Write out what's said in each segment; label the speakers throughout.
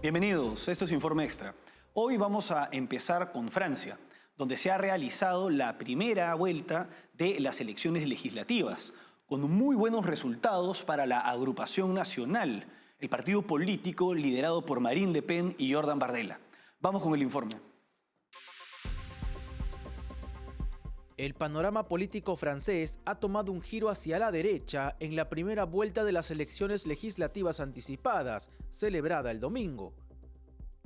Speaker 1: Bienvenidos, esto es Informe Extra. Hoy vamos a empezar con Francia, donde se ha realizado la primera vuelta de las elecciones legislativas, con muy buenos resultados para la Agrupación Nacional, el partido político liderado por Marine Le Pen y Jordan Bardella. Vamos con el informe.
Speaker 2: El panorama político francés ha tomado un giro hacia la derecha en la primera vuelta de las elecciones legislativas anticipadas, celebrada el domingo.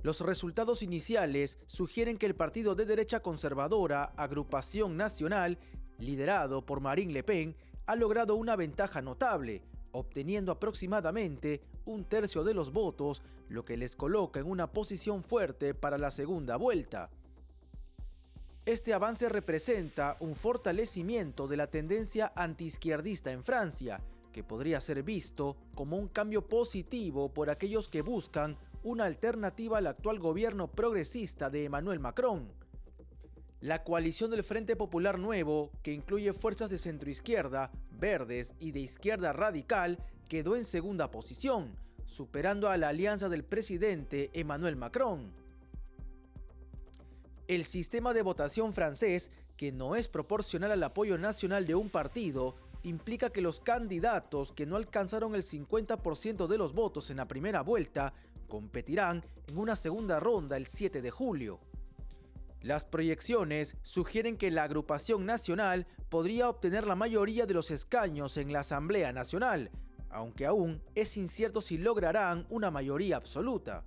Speaker 2: Los resultados iniciales sugieren que el partido de derecha conservadora, Agrupación Nacional, liderado por Marine Le Pen, ha logrado una ventaja notable, obteniendo aproximadamente un tercio de los votos, lo que les coloca en una posición fuerte para la segunda vuelta. Este avance representa un fortalecimiento de la tendencia antiizquierdista en Francia, que podría ser visto como un cambio positivo por aquellos que buscan una alternativa al actual gobierno progresista de Emmanuel Macron. La coalición del Frente Popular Nuevo, que incluye fuerzas de centroizquierda, verdes y de izquierda radical, quedó en segunda posición, superando a la alianza del presidente Emmanuel Macron. El sistema de votación francés, que no es proporcional al apoyo nacional de un partido, implica que los candidatos que no alcanzaron el 50% de los votos en la primera vuelta competirán en una segunda ronda el 7 de julio. Las proyecciones sugieren que la Agrupación Nacional podría obtener la mayoría de los escaños en la Asamblea Nacional, aunque aún es incierto si lograrán una mayoría absoluta.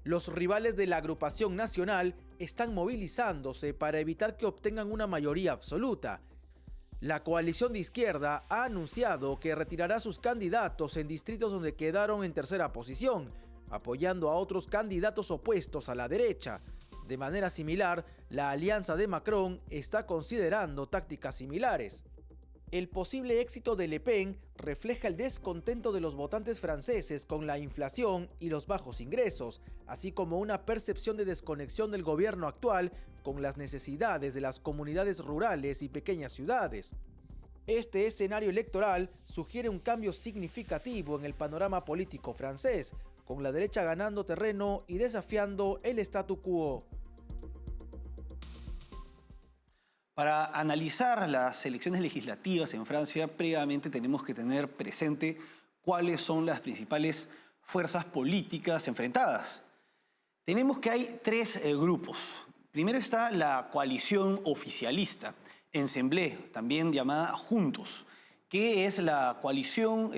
Speaker 2: Los rivales de la Agrupación Nacional están movilizándose para evitar que obtengan una mayoría absoluta. La coalición de izquierda ha anunciado que retirará sus candidatos en distritos donde quedaron en tercera posición, apoyando a otros candidatos opuestos a la derecha. De manera similar, la alianza de Macron está considerando tácticas similares. El posible éxito de Le Pen refleja el descontento de los votantes franceses con la inflación y los bajos ingresos, así como una percepción de desconexión del gobierno actual con las necesidades de las comunidades rurales y pequeñas ciudades. Este escenario electoral sugiere un cambio significativo en el panorama político francés, con la derecha ganando terreno y desafiando el statu quo.
Speaker 1: Para analizar las elecciones legislativas en Francia, previamente tenemos que tener presente cuáles son las principales fuerzas políticas enfrentadas. Tenemos que hay tres grupos. Primero está la coalición oficialista, Ensemble, también llamada Juntos, que es la coalición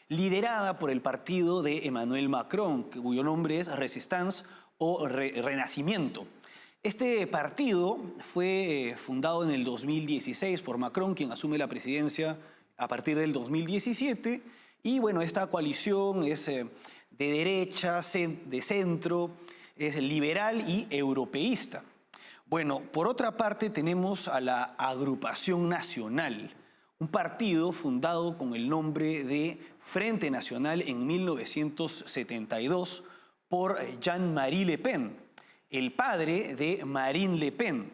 Speaker 1: liderada por el partido de Emmanuel Macron, cuyo nombre es Resistance o Renacimiento. Este partido fue fundado en el 2016 por Macron, quien asume la presidencia a partir del 2017. Y bueno, esta coalición es de derecha, de centro, es liberal y europeísta. Bueno, por otra parte tenemos a la Agrupación Nacional, un partido fundado con el nombre de Frente Nacional en 1972 por Jean-Marie Le Pen, el padre de Marine Le Pen.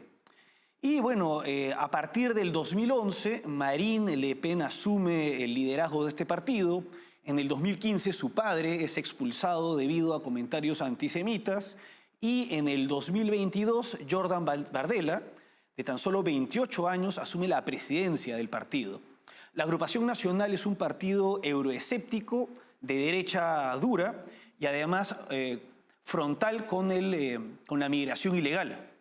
Speaker 1: Y bueno, a partir del 2011, Marine Le Pen asume el liderazgo de este partido. En el 2015 su padre es expulsado debido a comentarios antisemitas. Y en el 2022, Jordan Bardella, de tan solo 28 años, asume la presidencia del partido. La Agrupación Nacional es un partido euroescéptico, de derecha dura y además frontal con la migración ilegal.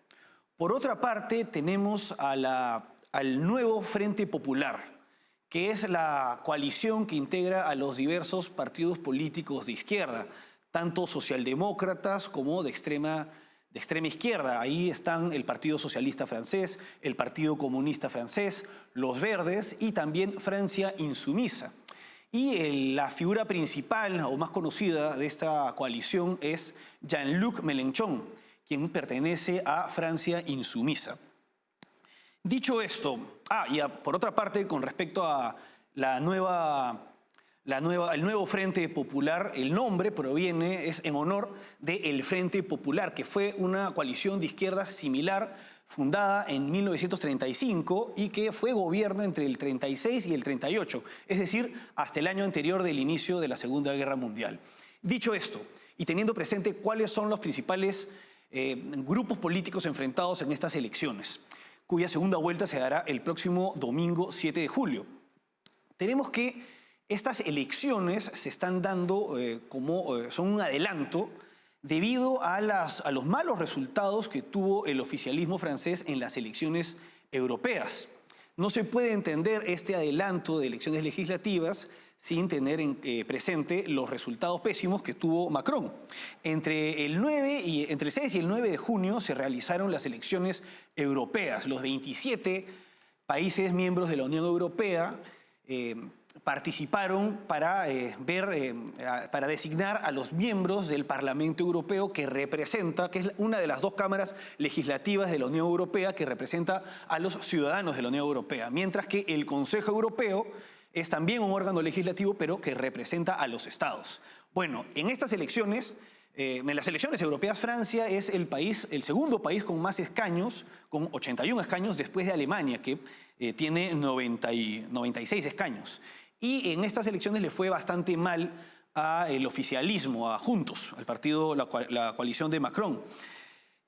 Speaker 1: Por otra parte, tenemos al nuevo Frente Popular, que es la coalición que integra a los diversos partidos políticos de izquierda, tanto socialdemócratas como de extrema izquierda. Ahí están el Partido Socialista Francés, el Partido Comunista Francés, los Verdes y también Francia Insumisa. Y la figura principal o más conocida de esta coalición es Jean-Luc Mélenchon, quien pertenece a Francia Insumisa. Dicho esto, por otra parte, con respecto a el nuevo Frente Popular, el nombre es en honor del Frente Popular, que fue una coalición de izquierdas similar fundada en 1935 y que fue gobierno entre el 36 y el 38, es decir, hasta el año anterior del inicio de la Segunda Guerra Mundial. Dicho esto, y teniendo presente cuáles son los principales grupos políticos enfrentados en estas elecciones, cuya segunda vuelta se dará el próximo domingo 7 de julio. Tenemos que estas elecciones se están dando son un adelanto debido a los malos resultados que tuvo el oficialismo francés en las elecciones europeas. No se puede entender este adelanto de elecciones legislativas sin tener presente los resultados pésimos que tuvo Macron. Entre el 6 y el 9 de junio se realizaron las elecciones europeas. Los 27 países miembros de la Unión Europea participaron para designar a los miembros del Parlamento Europeo que es una de las dos cámaras legislativas de la Unión Europea que representa a los ciudadanos de la Unión Europea, mientras que el Consejo Europeo es también un órgano legislativo, pero que representa a los estados. Bueno, en estas elecciones, en las elecciones europeas, Francia es el segundo país con más escaños, con 81 escaños, después de Alemania, que tiene 96 escaños. Y en estas elecciones le fue bastante mal al oficialismo, a Juntos, al partido, la coalición de Macron.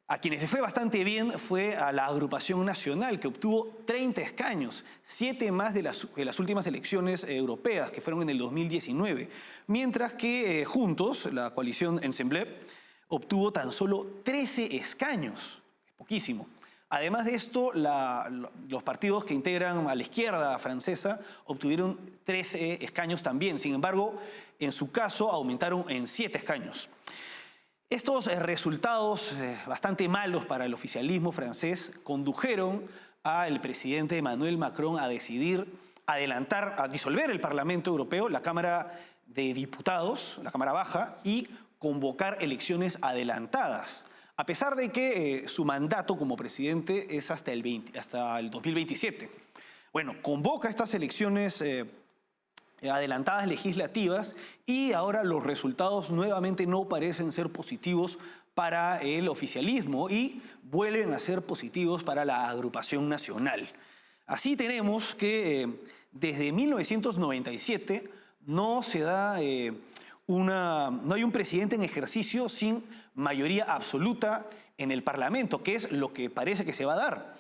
Speaker 1: A quienes le fue bastante bien fue a la Agrupación Nacional, que obtuvo 30 escaños, 7 más de las últimas elecciones europeas, que fueron en el 2019. Mientras que Juntos, la coalición Ensemble, obtuvo tan solo 13 escaños, poquísimo. Además de esto, los partidos que integran a la izquierda francesa obtuvieron 13 escaños también. Sin embargo, en su caso, aumentaron en 7 escaños. Estos resultados bastante malos para el oficialismo francés condujeron al presidente Emmanuel Macron a decidir a disolver el Parlamento Europeo, la Cámara de Diputados, la Cámara Baja, y convocar elecciones adelantadas. A pesar de que su mandato como presidente es hasta el 2027. Bueno, convoca estas elecciones adelantadas legislativas y ahora los resultados nuevamente no parecen ser positivos para el oficialismo y vuelven a ser positivos para la Agrupación Nacional. Así tenemos que desde 1997 no hay un presidente en ejercicio sin mayoría absoluta en el Parlamento, que es lo que parece que se va a dar.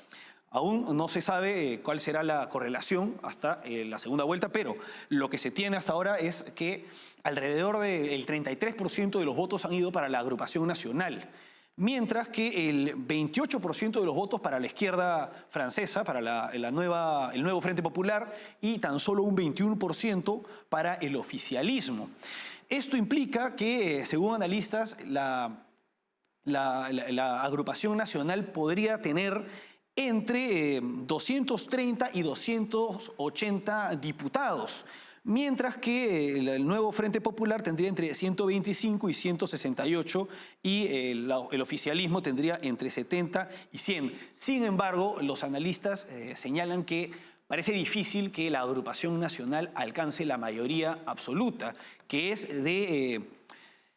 Speaker 1: Aún no se sabe cuál será la correlación hasta la segunda vuelta, pero lo que se tiene hasta ahora es que alrededor del 33% de los votos han ido para la Agrupación Nacional, mientras que el 28% de los votos para la izquierda francesa, para el nuevo Frente Popular, y tan solo un 21% para el oficialismo. Esto implica que, según analistas, la Agrupación Nacional podría tener entre 230 y 280 diputados, mientras que el nuevo Frente Popular tendría entre 125 y 168 y el oficialismo tendría entre 70 y 100. Sin embargo, los analistas señalan que parece difícil que la Agrupación Nacional alcance la mayoría absoluta, que es de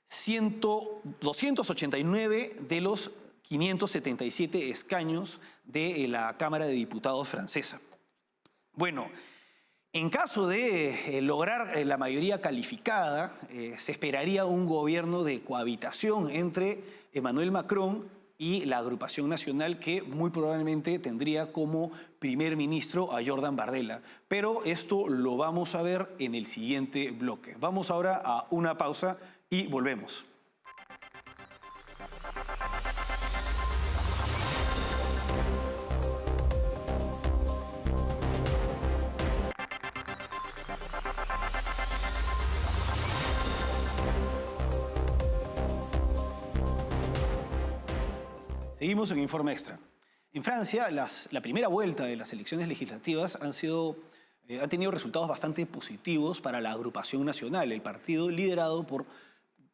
Speaker 1: 289 de los 577 escaños de la Cámara de Diputados francesa. Bueno, en caso de lograr la mayoría calificada, se esperaría un gobierno de cohabitación entre Emmanuel Macron y la Agrupación Nacional, que muy probablemente tendría como primer ministro a Jordan Bardella. Pero esto lo vamos a ver en el siguiente bloque. Vamos ahora a una pausa y volvemos. Seguimos en Informe Extra. En Francia, la primera vuelta de las elecciones legislativas han tenido resultados bastante positivos para la Agrupación Nacional, el partido liderado por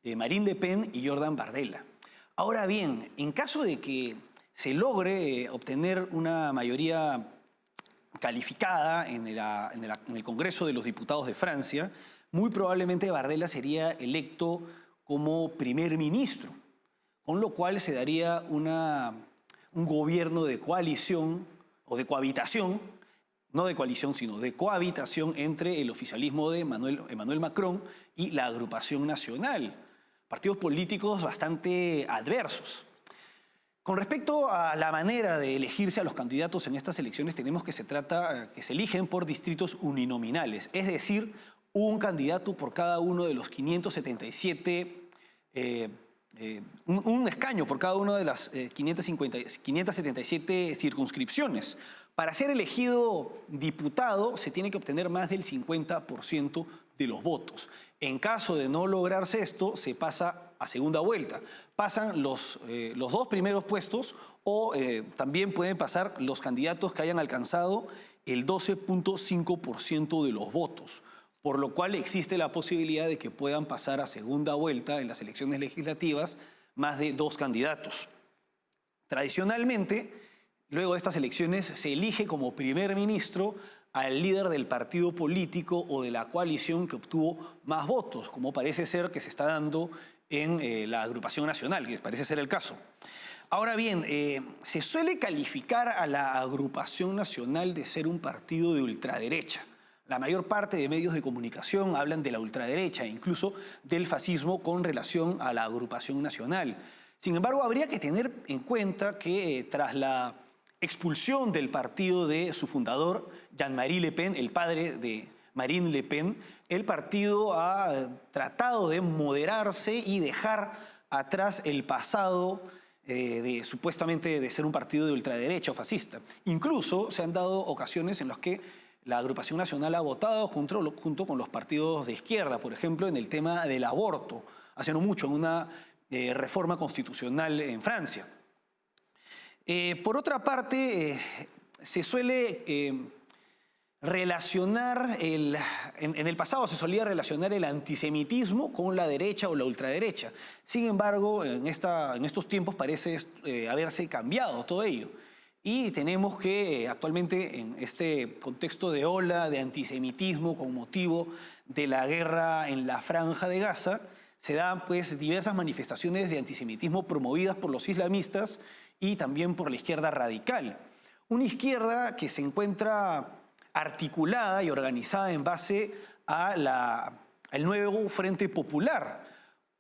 Speaker 1: Marine Le Pen y Jordan Bardella. Ahora bien, en caso de que se logre obtener una mayoría calificada en el Congreso de los Diputados de Francia, muy probablemente Bardella sería electo como primer ministro, con lo cual se daría un gobierno de coalición o de cohabitación, no de coalición, sino de cohabitación entre el oficialismo de Emmanuel Macron y la Agrupación Nacional. partidos políticos bastante adversos. Con respecto a la manera de elegirse a los candidatos en estas elecciones, tenemos que se eligen por distritos uninominales, es decir, un candidato por cada uno de los 577, un escaño por cada una de las 577 circunscripciones. Para ser elegido diputado se tiene que obtener más del 50% de los votos. En caso de no lograrse esto, se pasa a segunda vuelta. Pasan los dos primeros puestos o también pueden pasar los candidatos que hayan alcanzado el 12.5% de los votos, por lo cual existe la posibilidad de que puedan pasar a segunda vuelta en las elecciones legislativas más de 2 candidatos. Tradicionalmente, luego de estas elecciones, se elige como primer ministro al líder del partido político o de la coalición que obtuvo más votos, como parece ser que se está dando en la agrupación nacional, que parece ser el caso. Ahora bien, se suele calificar a la agrupación nacional de ser un partido de ultraderecha. La mayor parte de medios de comunicación hablan de la ultraderecha, incluso del fascismo con relación a la agrupación nacional. Sin embargo, habría que tener en cuenta que tras la expulsión del partido de su fundador, Jean-Marie Le Pen, el padre de Marine Le Pen, el partido ha tratado de moderarse y dejar atrás el pasado supuestamente de ser un partido de ultraderecha o fascista. Incluso se han dado ocasiones en las que la agrupación nacional ha votado junto con los partidos de izquierda, por ejemplo, en el tema del aborto, hace no mucho, en una reforma constitucional en Francia. Por otra parte, se suele relacionar, en el pasado se solía relacionar el antisemitismo con la derecha o la ultraderecha. Sin embargo, en estos tiempos parece haberse cambiado todo ello. Y tenemos que actualmente en este contexto de ola de antisemitismo con motivo de la guerra en la Franja de Gaza, se dan pues diversas manifestaciones de antisemitismo promovidas por los islamistas y también por la izquierda radical. Una izquierda que se encuentra articulada y organizada en base al nuevo Frente Popular,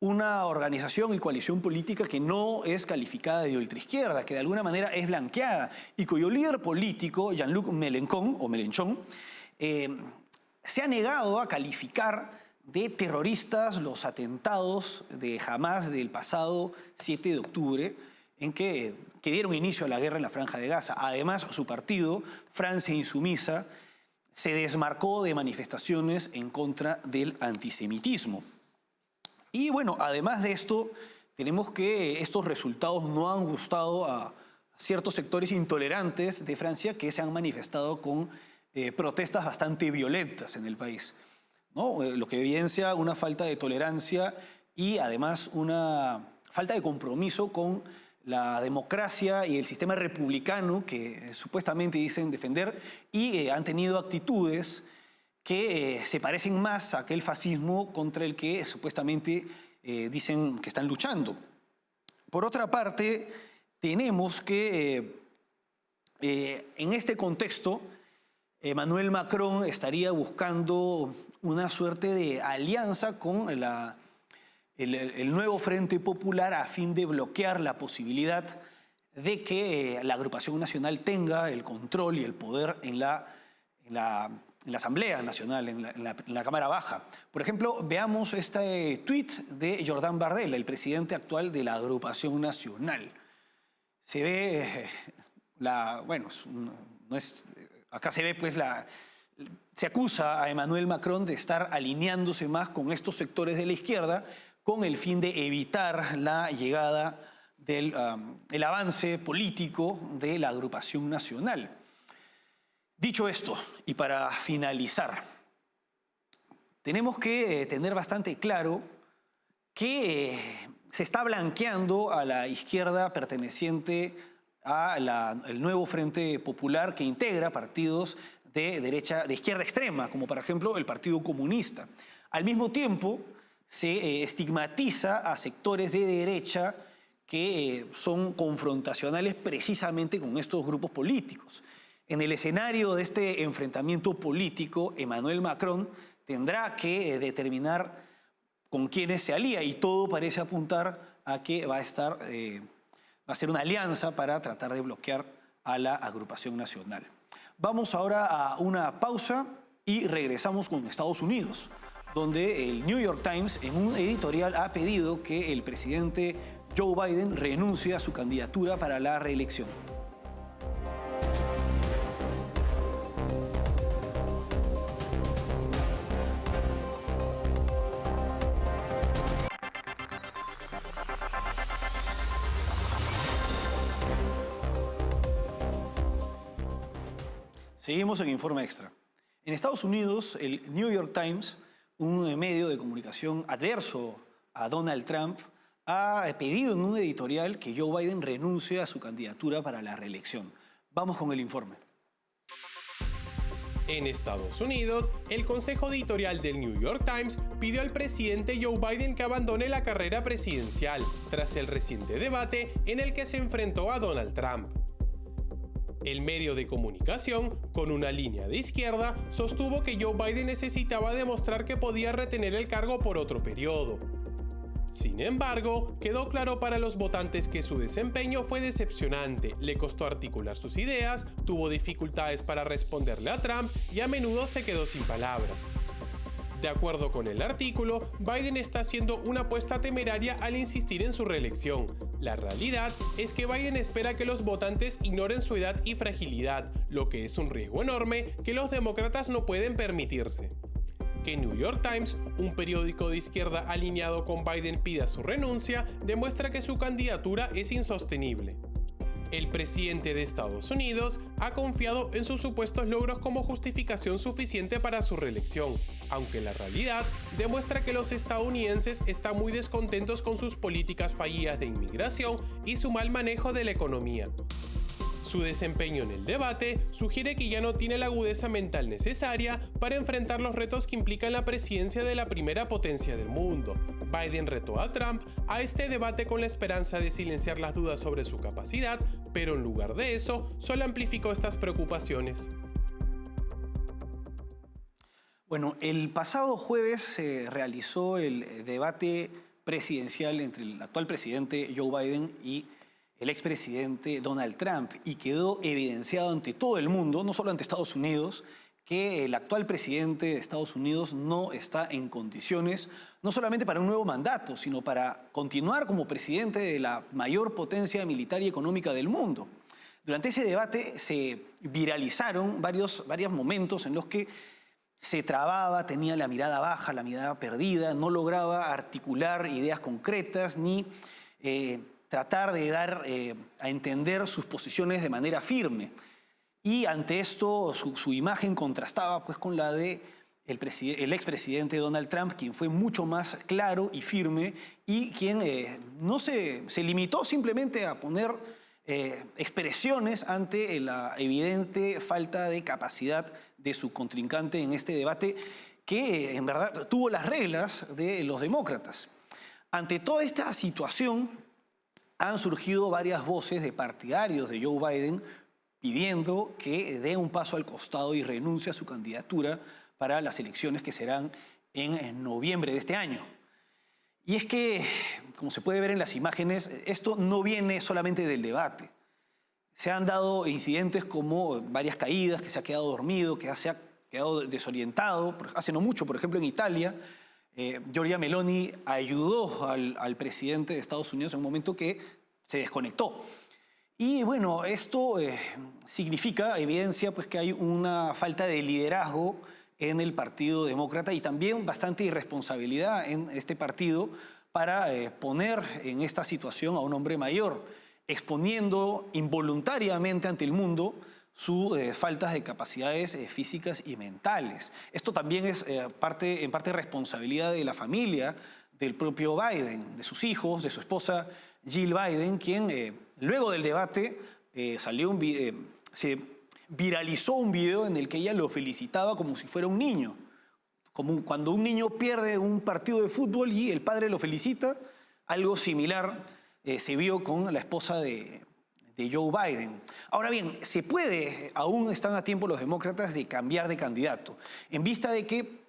Speaker 1: una organización y coalición política que no es calificada de ultraizquierda, que de alguna manera es blanqueada y cuyo líder político, Jean-Luc Mélenchon, se ha negado a calificar de terroristas los atentados de Hamás del pasado 7 de octubre, en que dieron inicio a la guerra en la Franja de Gaza. Además, su partido, Francia Insumisa, se desmarcó de manifestaciones en contra del antisemitismo. Y bueno, además de esto, tenemos que estos resultados no han gustado a ciertos sectores intolerantes de Francia que se han manifestado con protestas bastante violentas en el país, ¿no? Lo que evidencia una falta de tolerancia y además una falta de compromiso con la democracia y el sistema republicano que supuestamente dicen defender y han tenido actitudes que se parecen más a aquel fascismo contra el que supuestamente dicen que están luchando. Por otra parte, tenemos que en este contexto Emmanuel Macron estaría buscando una suerte de alianza con el nuevo Frente Popular a fin de bloquear la posibilidad de que la agrupación nacional tenga el control y el poder en la Asamblea Nacional, en la Cámara Baja. Por ejemplo, veamos este tuit de Jordan Bardella, el presidente actual de la agrupación nacional. Se ve, acá se ve pues se acusa a Emmanuel Macron de estar alineándose más con estos sectores de la izquierda con el fin de evitar la llegada el avance político de la agrupación nacional. Dicho esto, y para finalizar, tenemos que tener bastante claro que se está blanqueando a la izquierda perteneciente al nuevo Frente Popular que integra partidos de izquierda extrema, como por ejemplo el Partido Comunista. Al mismo tiempo, se estigmatiza a sectores de derecha que son confrontacionales precisamente con estos grupos políticos. En el escenario de este enfrentamiento político, Emmanuel Macron tendrá que determinar con quienes se alía y todo parece apuntar a que va a ser una alianza para tratar de bloquear a la agrupación nacional. Vamos ahora a una pausa y regresamos con Estados Unidos, donde el New York Times en un editorial ha pedido que el presidente Joe Biden renuncie a su candidatura para la reelección. Seguimos en Informe Extra. En Estados Unidos, el New York Times, un medio de comunicación adverso a Donald Trump, ha pedido en un editorial que Joe Biden renuncie a su candidatura para la reelección. Vamos con el informe.
Speaker 3: En Estados Unidos, el consejo editorial del New York Times pidió al presidente Joe Biden que abandone la carrera presidencial tras el reciente debate en el que se enfrentó a Donald Trump. El medio de comunicación, con una línea de izquierda, sostuvo que Joe Biden necesitaba demostrar que podía retener el cargo por otro periodo. Sin embargo, quedó claro para los votantes que su desempeño fue decepcionante, le costó articular sus ideas, tuvo dificultades para responderle a Trump y a menudo se quedó sin palabras. De acuerdo con el artículo, Biden está haciendo una apuesta temeraria al insistir en su reelección. La realidad es que Biden espera que los votantes ignoren su edad y fragilidad, lo que es un riesgo enorme que los demócratas no pueden permitirse. Que New York Times, un periódico de izquierda alineado con Biden, pida su renuncia, demuestra que su candidatura es insostenible. El presidente de Estados Unidos ha confiado en sus supuestos logros como justificación suficiente para su reelección, aunque la realidad demuestra que los estadounidenses están muy descontentos con sus políticas fallidas de inmigración y su mal manejo de la economía. Su desempeño en el debate sugiere que ya no tiene la agudeza mental necesaria para enfrentar los retos que implican la presidencia de la primera potencia del mundo. Biden retó a Trump a este debate con la esperanza de silenciar las dudas sobre su capacidad, pero en lugar de eso, solo amplificó estas preocupaciones.
Speaker 1: Bueno, el pasado jueves se realizó el debate presidencial entre el actual presidente Joe Biden y el expresidente Donald Trump, y quedó evidenciado ante todo el mundo, no solo ante Estados Unidos, que el actual presidente de Estados Unidos no está en condiciones, no solamente para un nuevo mandato, sino para continuar como presidente de la mayor potencia militar y económica del mundo. Durante ese debate se viralizaron varios momentos en los que se trababa, tenía la mirada baja, la mirada perdida, no lograba articular ideas concretas ni tratar de dar a entender sus posiciones de manera firme. Y ante esto su imagen contrastaba pues con la de el expresidente Donald Trump, quien fue mucho más claro y firme y quien no se limitó simplemente a poner expresiones ante la evidente falta de capacidad de su contrincante en este debate, que en verdad tuvo las reglas de los demócratas. Ante toda esta situación, han surgido varias voces de partidarios de Joe Biden pidiendo que dé un paso al costado y renuncie a su candidatura para las elecciones que serán en noviembre de este año. Y es que, como se puede ver en las imágenes, esto no viene solamente del debate. Se han dado incidentes como varias caídas, que se ha quedado dormido, que se ha quedado desorientado. Hace no mucho, por ejemplo, en Italia, Giorgia Meloni ayudó al presidente de Estados Unidos en un momento que se desconectó. Y bueno, esto significa, evidencia pues, que hay una falta de liderazgo en el Partido Demócrata y también bastante irresponsabilidad en este partido para poner en esta situación a un hombre mayor, exponiendo involuntariamente ante el mundo sus faltas de capacidades físicas y mentales. Esto también es en parte responsabilidad de la familia del propio Biden, de sus hijos, de su esposa Jill Biden, quien luego del debate se viralizó un video en el que ella lo felicitaba como si fuera un niño. Como cuando un niño pierde un partido de fútbol y el padre lo felicita, algo similar se vio con la esposa de Joe Biden. Ahora bien, aún están a tiempo los demócratas de cambiar de candidato, en vista de que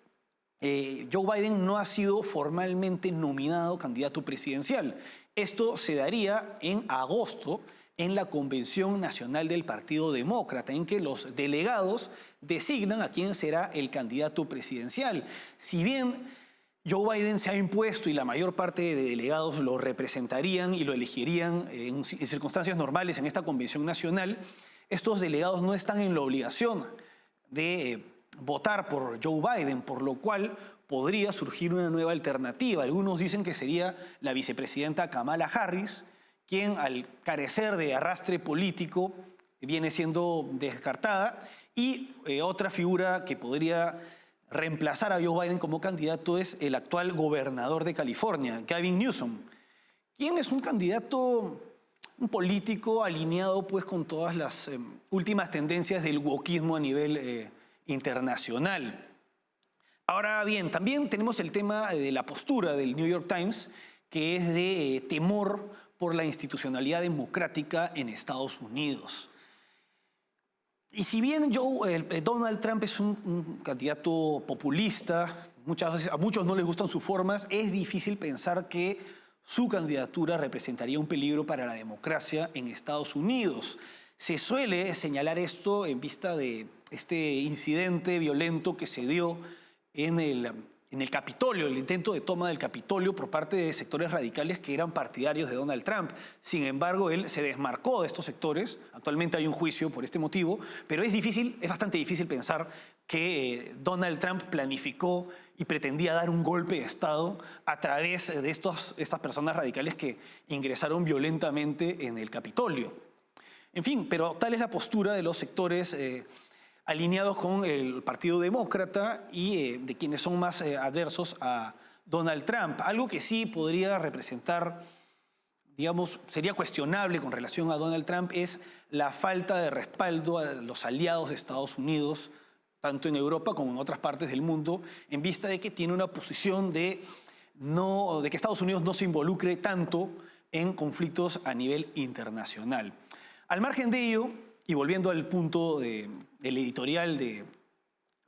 Speaker 1: Joe Biden no ha sido formalmente nominado candidato presidencial. Esto se daría en agosto en la Convención Nacional del Partido Demócrata, en que los delegados designan a quién será el candidato presidencial. Si bien Joe Biden se ha impuesto y la mayor parte de delegados lo representarían y lo elegirían en circunstancias normales en esta Convención Nacional, estos delegados no están en la obligación de votar por Joe Biden, por lo cual podría surgir una nueva alternativa. Algunos dicen que sería la vicepresidenta Kamala Harris, quien al carecer de arrastre político viene siendo descartada, y otra figura que podría reemplazar a Joe Biden como candidato es el actual gobernador de California, Gavin Newsom, quien es un candidato, un político alineado pues con todas las últimas tendencias del wokismo a nivel internacional. Ahora bien, también tenemos el tema de la postura del New York Times, que es de temor por la institucionalidad democrática en Estados Unidos. Y si bien Donald Trump es un candidato populista, muchas veces a muchos no les gustan sus formas, es difícil pensar que su candidatura representaría un peligro para la democracia en Estados Unidos. Se suele señalar esto en vista de este incidente violento que se dio en el Capitolio, el intento de toma del Capitolio por parte de sectores radicales que eran partidarios de Donald Trump. Sin embargo, él se desmarcó de estos sectores. Actualmente hay un juicio por este motivo, pero es bastante difícil pensar que Donald Trump planificó y pretendía dar un golpe de Estado a través de estas personas radicales que ingresaron violentamente en el Capitolio. En fin, pero tal es la postura de los sectores alineados con el Partido Demócrata y de quienes son más adversos a Donald Trump. Algo que sí podría representar, digamos, sería cuestionable con relación a Donald Trump es la falta de respaldo a los aliados de Estados Unidos, tanto en Europa como en otras partes del mundo, en vista de que tiene una posición de que Estados Unidos no se involucre tanto en conflictos a nivel internacional. Al margen de ello, y volviendo al punto del editorial del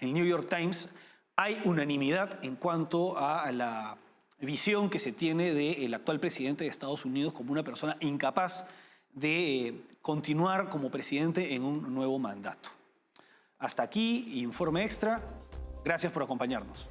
Speaker 1: New York Times, hay unanimidad en cuanto a la visión que se tiene del actual presidente de Estados Unidos como una persona incapaz de continuar como presidente en un nuevo mandato. Hasta aquí, Informe Extra. Gracias por acompañarnos.